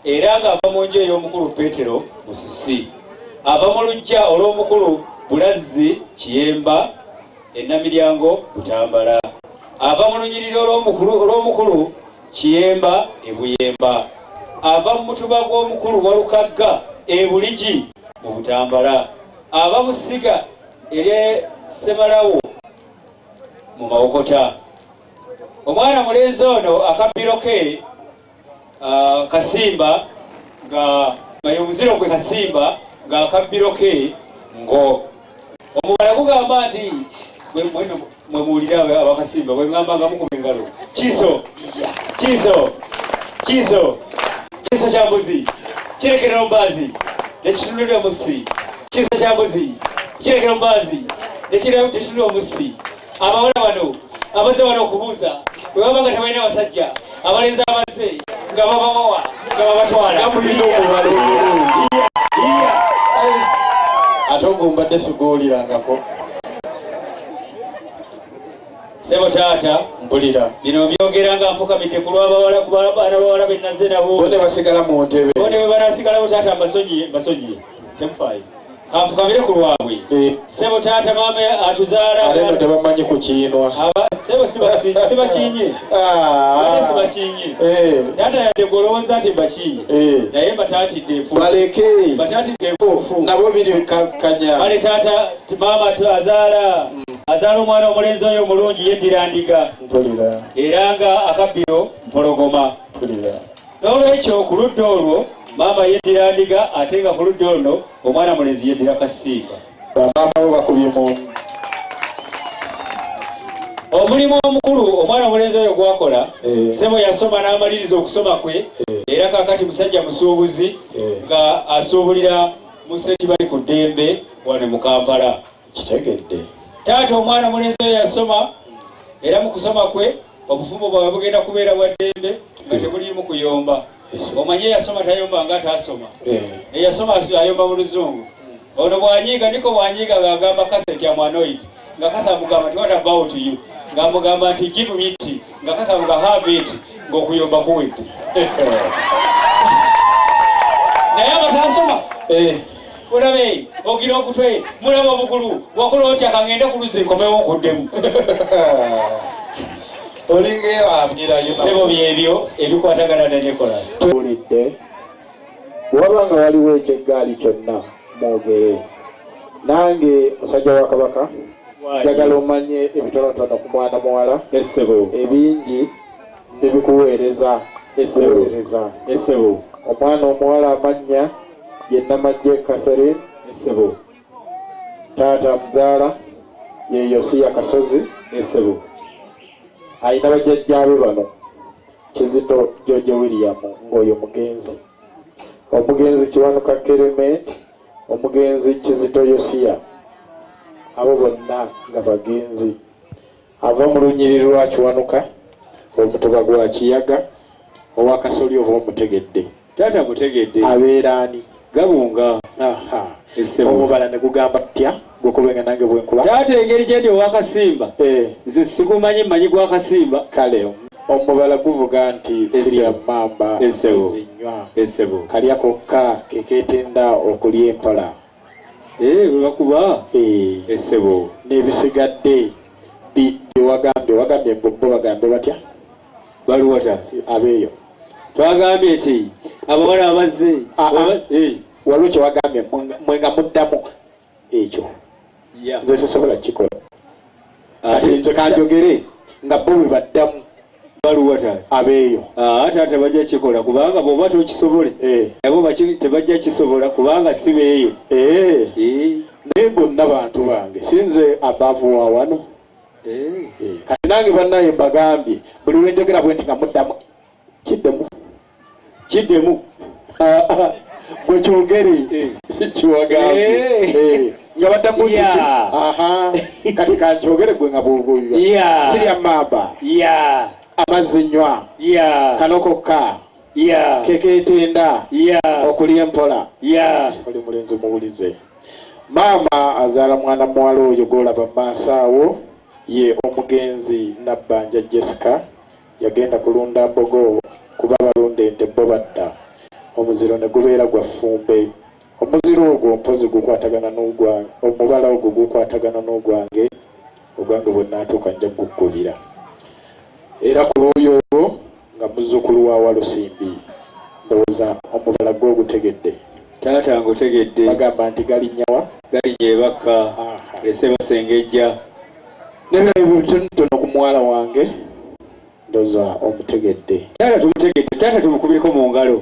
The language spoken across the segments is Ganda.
era ng'ava mu nju ey'omukulu Peetero Musisi, ava mu luggya olw'omukulu Bulazzi Kiyemba Ennamiryango Butambala, ava mu lunyiriri olw'omukulu Kiyemba Ebuyemba, ava mu mutuba gw'omukulu Walukagga Ebuligi mu Butambala, ava mu ssiga ery'e Semalawo mu Mawokota. Omwana mulenzi ono akabbiro ke Kasimba nga yomuziro gwe Kasimba nga akabbiro ke ngo omubala gugamba nti mwe muwulira abakasimba bwe ngamba nga mukuba engalo kiso kya mbuzi kirekera omubaazi nekitunulira omusi, kiso kya mbuzi kirekera omubaazi nekitunulira omusi. Abawala bano abaze wano okubuuza bwe baba nga tebalina basajja abalenzi abaze nga babawawa nga babatwala ate ogumbadde siguwulirangako. Sebo taata mpulira bino byogera nga nfukamidde ku lw'abawala ku baana bawala be naze nabo bone basigala mu ntebe bone bwe banasigalawo taata mbasonyiye temufaayo kanfukamire ku lwabwe. Sebo taata maama atuzaala aleno tebamanyi kukiinwa sebo sibakiinye sibakiinye taata yadde golowooza nti mbakiinye naye mbataatidde enfu baleke mbataatidde enfuufu nabo biri kanya bale taata maama azaala omwana omulenzi oyo omulungi yeddira ndiga era nga akabbiro mpologoma. N'olwekyo ku ludda olwo maama yeddira ndiga ate nga ku ludda olwo omwana mulenzi yeddira Kasimba. Omulimu omukulu omwana omulenzi oyo gwakola Sebo yasoma n'amaliriza okusoma kwe era kakati musajja musuubuzi nga asuubulira mu Ssekibali ku ddembe wano mu Kampala. Kitegedde taata omwana omulenzi oyo yasoma era mu kusoma kwe obufumbo bwawe bugenda kubeera bwa ddembe nga tebuliimu kuyomba. Omanye yasoma tayomba nga ataasoma eyasoma ayomba mu Luzungu. Ono bwanyiiga niko bwanyiiga ng'agamba kaseti amwanoid nga kata amugamba nti what about you ng'amugamba nti give me it nga kata amuga have it ng'okuyomba kuwedde naye abataasoma olabe ogira okutwe mulaba obugulu wakola otya kangende ku luzzi nkomewo nkuddemu olingeyo abwirayo sebo byebyo ebikwatagana ne Nicholas tulidde wabanga waliwo ekyeggaali kyonna mwogere nange musajja wa Kabaka njagala omanye ebitonotono ku mwana muwala ebingi ebikuweereza omwana omuwala amannya ye Namagye Catherine taata muzaala ye Yosiya Kasozi ayina bajjajjaabe bano Kizito George William ng'oyo mugenzi, omugenzi Kiwanuka Clement, omugenzi Kizito Yosiya, abo bonna nga bagenzi ava mu lunyiriri lwa Kiwanuka omutuba gwa Kiyaga owa Kasoli oba omutegedde taata mutegedde abeeraani gabunga omubala ne gugamba tya gwokubenga nange bwenkuba taata engeri gyendi owa Kasimba nze sikumanyi mmanyi gwa Kasimba kale omubala guvuga nti sirya mamba zinywa kalya kokka kekeetenda okulya empola webakuba essebo n'ebisigadde wagambye bo bagambe batya baluwata abeeyo twagambye nti abawala abazze waliwo kyewagambye mwenga muddamu ekyo nze sisobola kikola kati nze kanjogere nga bo bwe baddamu baluwata abeeyo ate tebajja kikola kubanga bw'oba tokisobole nabo tebajja kisobola kubanga si beeyo naye bonna bantu bange sinze abaavu wa wano kati nange bannaye mbagambye buli lwenjogera bwe nti nga muddamu kiddemu gwe kyogere kiwagambye nga baddamu kati kankyogere gwe nga bw'obuubiba sirya mamba amazzi nywa kanokokka kekeetenda okulya empola oli mulenzi omuwulize. Maama azaala mwana muwala oyo gw'olaba maaso awo ye omugenzi Nabbanja Jessica yagenda kulunda mbogo kuba balunda ente bo badda omuziro ne gubeera gwa ffumbe. Omuziro ogwo mpozi gukwatagana n'ogwange, omubala ogwo gukwatagana n'ogwange, ogwange bwe nnaatuuka nja guggulira. Era ku luuyi olwo nga muzzukulu wa Walusimbi, ndowooza omubala gwe ogutegedde. Taata ngutegedde. Bagamba nti galinyawa? Galinnya ebaka, Essebasengejja. N'ebirabo bitono ku muwala wange, ndowooza omutegedde. Taata tumutegedde, taata tumukubireko mu ngalo.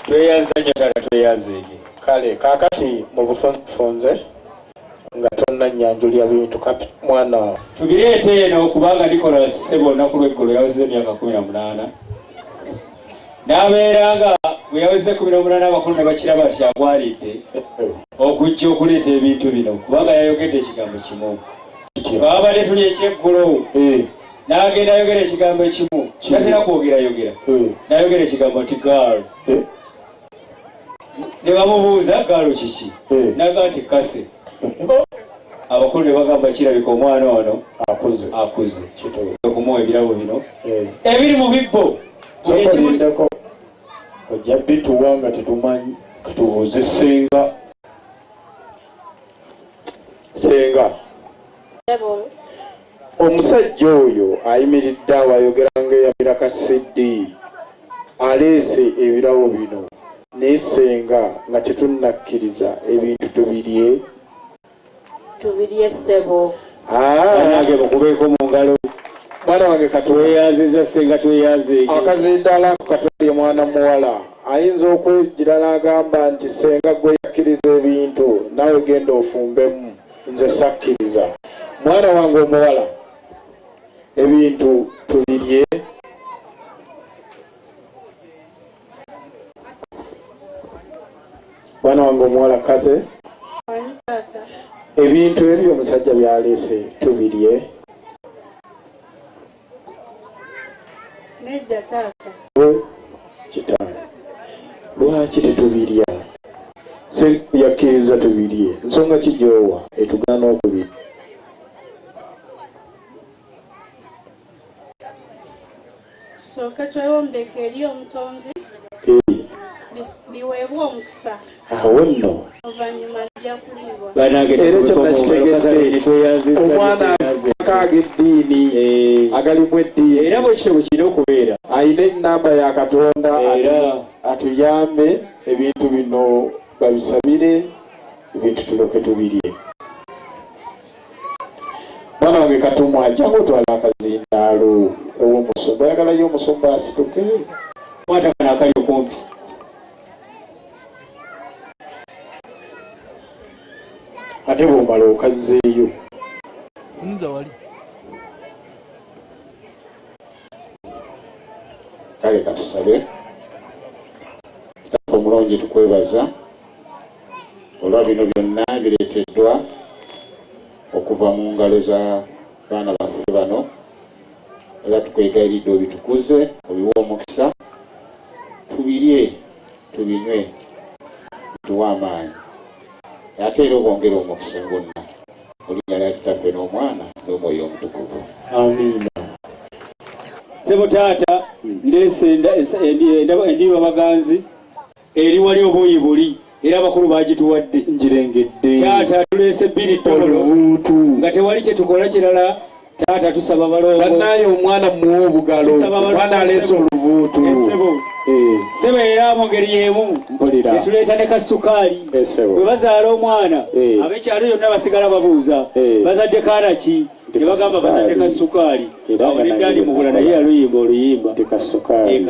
Tweyanza nnyo taata, tweyanzeege. Kale kaakati mu bufunze nga tonnannyanjulya bintu kati mwana tubireete eno kubanga Nicholas Ssebo olunaku lw'eggulu yaweze emyaka 18 n'abeera nga bwe yaweze 18 abakulu ne bakiraba nti agwalidde okujja okuleeta ebintu bino kubanga yayogedde ekigambo kimu. Twabadde tuli ekyeggulo n'agenda ayogera ekigambo ekimu tatera kwogera n'ayogera ekigambo nti gaalo. Ne bamubuuza gaalo kiki? N'agamba nti kaffe. Abakulu ne bagamba kirabika omwana ono akuze okumuwa ebirabo bino ebiri mu bibbo. ojja bituwa nga tetumanyi katubuuze senga omusajja oyo ayimiridde awo ayogera ng'eyamira kasiddi aleese ebirabo bino naye senga nga tetunnakkiriza ebintu tubirye Ssebo. Nange mukubeeko mu ngalo. Mwana wange katweyanziza senga tweyanzeege. Akazindaala katwalye mwana muwala ayinza okwegira n'agamba nti senga gwe yakkiriza ebintu nawe genda ofumbemu nze sakkiriza. Mwana wange omuwala ebintu tubirye. Mwana wange omuwala Kathe ebintu ebyo omusajja byaleese tubirye. Nedda taata. Kitange lwaki tetubirya? Se yakkiriza tubirye nsonga kijoowa etugaana okubirya. Tusooke twewombeke eri omutonzi biweebwa omukisa awo nno oluvannyuma ajja kuliibwa. era ekyo nakitegedde omwana akaaga eddiini agalimu eddiini era bwe kityo bwe kirina okubeera ayina ennamba ya Katonda atuyambe ebintu bino babisabire ebintu tuloke tubirye. Mwana wange Katumwa jangu otwala akazindaalo ew'omusumba oyagalayo omusumba asituke kwata kana akali okumpi. Ate bw'omala okazzeeyo kale katusabe. Kitaffe omulungi tukwebaza olwa bino byonna bireeteddwa okuva mu ngalo za baana baffe bano, era tukwegayiridde obitukuze obiwa omukisa tubirye tubinywe bituwe amaanyi ate era obongere omukisa gonna olinnya lya Kitaffe n'Omwana n'Omwoyo Omutukuvu. Amiina. Ssebo taata ndeese endiba baganzi eri wali obuuyi buli era abakulu bagituwadde njirengedde. Taata tuleese bbiri ttolono nga tewali kye tukola kirala. Taata tusaba balongo bannaye omwana muwe obugalo omwana aleese olubuutu. Ssebo era mu ngeri y'emu etuleeta ne kasukaali bwe bazaala omwana ab'ekyalo yonna basigala babuuza bazadde kaana ki ne bagamba bazadde kasukaali awo neddali mubula naye yaluyimba oluyimba kasukaali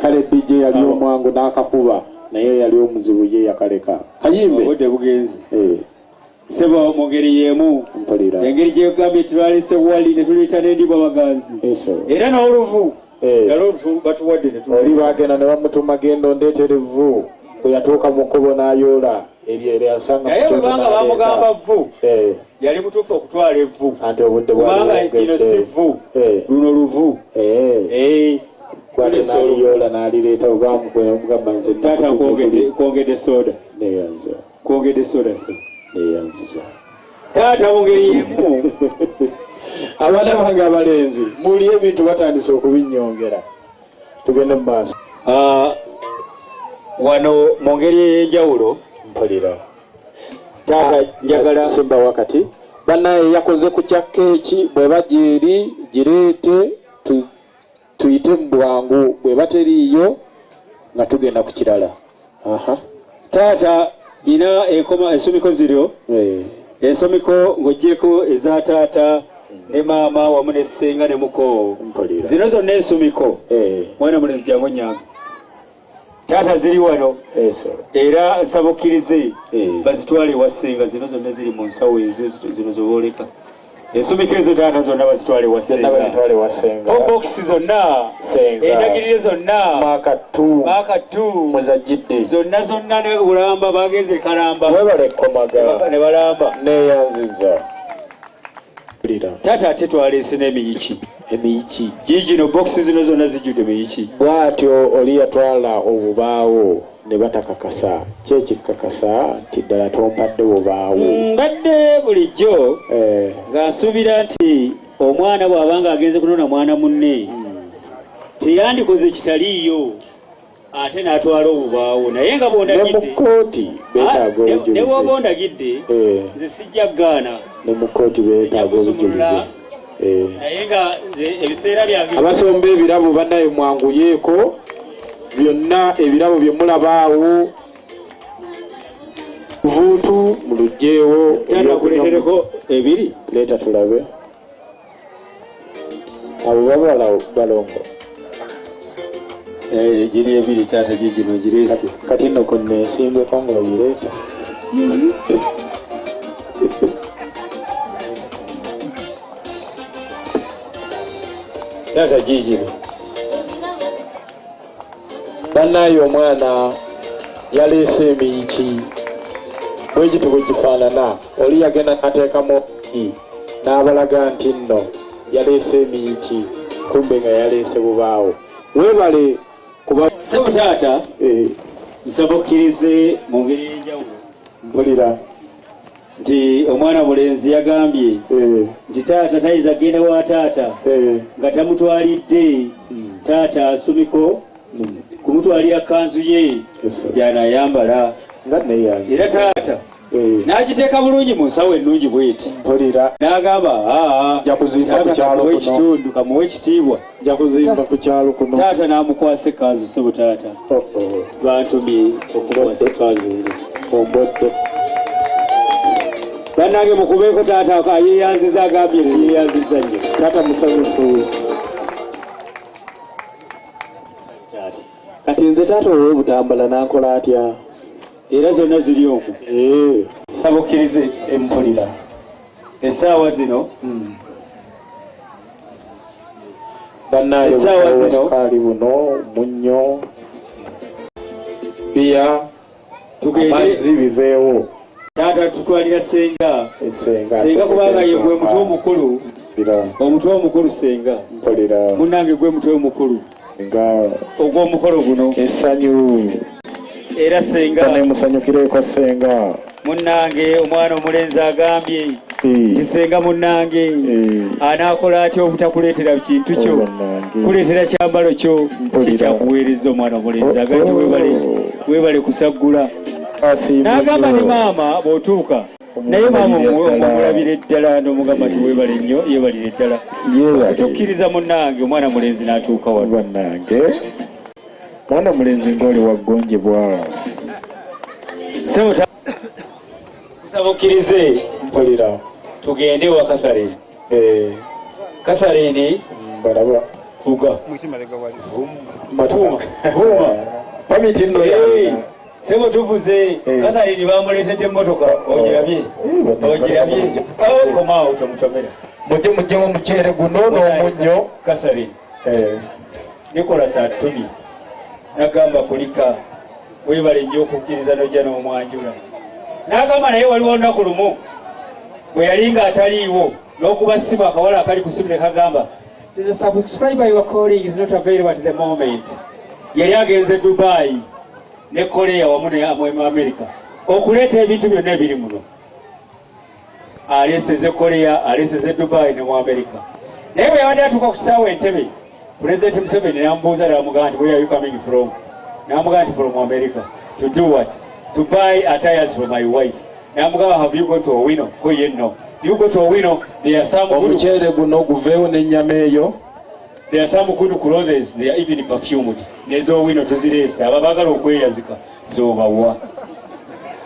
kale DJ yali omwangu n'akakuba naye yali omuzibu ye yakaleka kayimbe obudde bugenzi. Ssebo mu ngeri y'emu engeri gyegambye tulwalise wali ne tuleeta n'endibwa baganzi era n'oluvu batuwadde oli bagenda ne bamutuma genda ondeetere vvu bwe yatuuka mu kkubo n'ayoola eryasanga naye bwebanga bamugamba vvu yali mutuufu okutwala evvu anti obudde kubanga kino si vvu luno luvu kwate n'aliyoola n'alireeta bwamugamba nze taata kwongedde soda kwongedde soda neyanziza taata mu ngeri y'emu abaana bange abalenzi muli ebintu batandise okubinyongera tugende mu maaso. Wano mu ngeri ey'enjawulo mpulira taata njagala simba wakati bannaye yakoze ku kya keeki bwe bagyeri gireete tuyite mu bwangu bwe bateriiyo nga tugenda ku kirala. taata ina ensomiko ziryo ensomiko ng'oggyeko eza taata ne maama wamu ne ssenga ne muko zino zonna ensomiko mwana mulenzi jangu nyange taata ziri wano era nsaba okkirize bazitwale ewa ssenga zino zonna ziri mu nsawo zino zobooleka ensomiko ezo taata zonna bazitwale ewa ssenga bokisi zonna endagirire zonna maakatu mwezajjidde zonna ne bulamba bageze kalamba webale ekkomaga ne balamba neeyanziza taata ate twaleese n'emiyiki giigino bokisi zino zonna zijjudde emiyiki bw'atyo oli yatwala obubaawo ne batakakasa kyekikakasa nti ddala tompadde bubaawo mbadde bulijjo nga nsuubira nti omwana bw'abanga agenze kunona mwana munne teyandikoze kitaliiyo ate n'atwala obubaawo naye nga bondagidde ne bwoba ondagidde nze sijja gaana ne mu kooti beetaaga obujulizi naye nga ebiseera byange abasomba ebirabo bannaye mwanguyeeko byonna ebirabo bye mulabaawo vuntu mulugjeewo kuletereko ebiri leeta tulabe abo babala balongo giri ebiri taata gigino gireese kati nno konneesimbeko nga ogireeta taata gigino bannaye omwana yaleese emiyiki bwegiti bwe gifaanana oli yagenda nateekamu n'abalaga nti nno yaleese emiyiki kumbe nga yaleese bubaawo weebale kuba sebo taata nsaba okkirize mu ngeri y'enjawulo mpulira nti omwana mulenzi yagambye nti taata tayinza genda wa taata nga tamutwalidde taata asomiko kumutwalira kanzu ye gyanayambala era taata n'agiteeka bulungi mu nsawo ennungi bweti n'agamba ekitundu kamuwe ekitiibwa taata n'amukwasa ekanzu sebo taata bantumye okukwasa ekanzu ombodde bannange mukubeeko taata ayeyanziza agambye yeyanziza nnyo taata musanyufu kati nze taata olw'obutambala n'ankola atya era zonna ziri okwo abukkirize empulira essaawa zino bannaye sukaali buno munnyo biya amazzi biveewo taata tutwalira senga kubanga ye gwe mutwe omukulu senga munnange gwe mutwe omukulu ogw'omukolo guno essanyu era senga nemusanyukireeko senga munnange omwana omulenzi agambye nti senga munnange anaakola atya obutakuleetera kintu kyo kuleetera kyambalo kyo kikyakuweereza omwana omulenzi agati weebale kusaggula n'agamba ne maama bw'otuuka naye maama omulabira eddala n'omugamba nti weebale nnyo yeebalira eddala tukkiriza munnange omwana mulenzi n'atuuka wano bannange mwana mulenzi ng'oli waggonjebwa nsaba okkirize mpulira tugende wa Catherine Catherine balaba fuga vuma pamiti nno sebo tuvuze Catherine bamuleetedde emmotoka ogirabye komaawo tomutomera mujjemu omuceere guno n'omunnyo Catherine nikola saa 10 nagamba kulika weebale nnyo okukkiriza nojja n'omwanjula n'agamba naye waliwo olunaku lumu bwe yali nga ataliiwo n'okuba simu akawala akali ku simu ne kagamba the subscriber you are calling is not available at the moment. Yali agenze Dubai ne Korea wamu ne America okuleeta ebintu byonna ebiri muno. Aleseze Korea, aleseze Dubai ne mu America. naye bwe yabadde atuuka ku kisaawa Entebbe, Pulezidenti Museveni n'amubuuza n'amugamba nti where are you coming from? N'amugamba nti from America. To do what? To buy attires for my wife. N'amugamba have you got to Owino? Ko ye no. You go to Owino, there are some good... Omuceere guno guveewo n'ennyama eyo. There are some good clothes, they are even perfumed. Nezo Owino tuzireesa, abagala okweyazika z'obawa.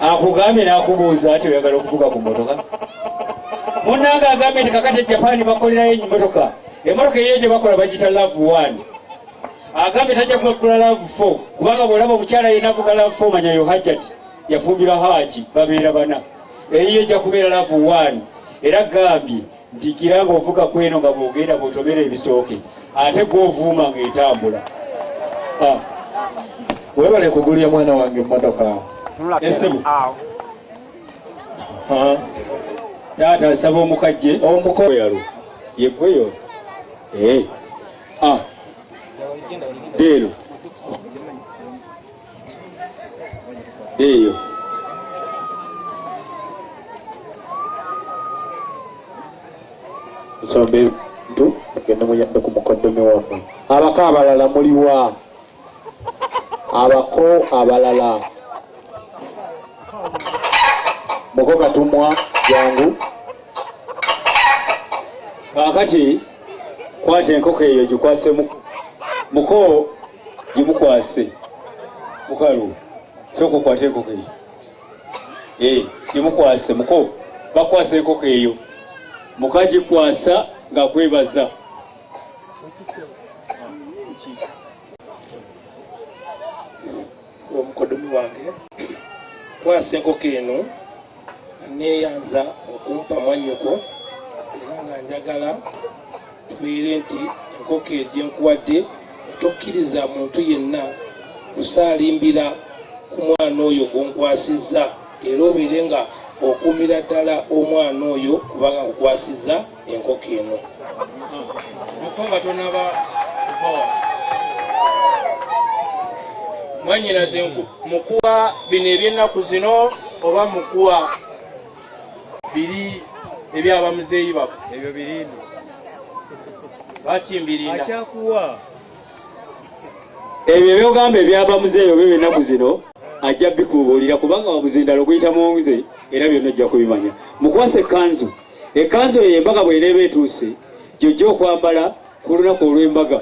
Akugambye n'akubuuza ati oyagala okuvuga ku mmotoka. Munnange agambye nti kakati Japan bakolerayo emmotoka. Emmotoka eyo gye bakola bagiyita Love 1. Agambye tajja kugula Love 4 kubanga bw'olaba omukyala yenna avuga Love 4 manya yo Hajjati yafumbirwa Haji babeera bana. Eyo ejja kubeera Love 1. Era gambye nti kiranga ovuga ku eno nga bw'ogenda bw'otomera ebisooke ate gw'ovuuma ng'etambula. Weebale kugulya mwana wange emmotoka. Esebo. Taata asaba omukajje omukoyalo yegweyo. Deero eyo nsombe ntu mugende muyambe ku mukoddomi wammwe. Abako abalala muliwa? Abako abalala muko katumwa jangu. Kakati kwata enkoko eyo gikwase muko gimukwase mukalu soko kwata enkoko eyo gimukwase muko bakwase enkoko eyo mukagikwasa nga kwebaza. Omukodomi wange kwasa enkoko eno neeyanza okumpa mwannyoko era nga njagala tubeere nti enkoko gye nkuwadde tokkiriza muntu yenna kusaalimbira ku mwana oyo gw'onkwasizza era obeere nga okuumira ddala omwana oyo kubanga nkukwasizza enkoko eno. Mukonga tonaba mwanyinaze mukuwa bino eby'ennaku zino oba mukuwa biri ebyaba muzeeyi bako ebyo birino bakimbirinda akyakuwa ebyo byogamba ebyaba muzeeyi oba eby'ennaku zino ajja bikubuulira kubanga wabuzindalo guyita muwuze era byonna ojja kubimanya. Mukwasa ekkanzu. Ekkanzu eyo embaga bw'eneeba etuuse gy'ojja okwambala ku lunaku olw'embaga.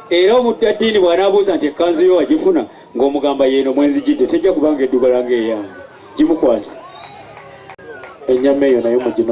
Era omuddaaddiini bw'anaabuuza nti ekkanzu yo wagifuna ng'omugamba yeeno mwenzijidde tejja kubanga eddugala ng'eyange. Gimukwase. Ennyama eyo nayo mugino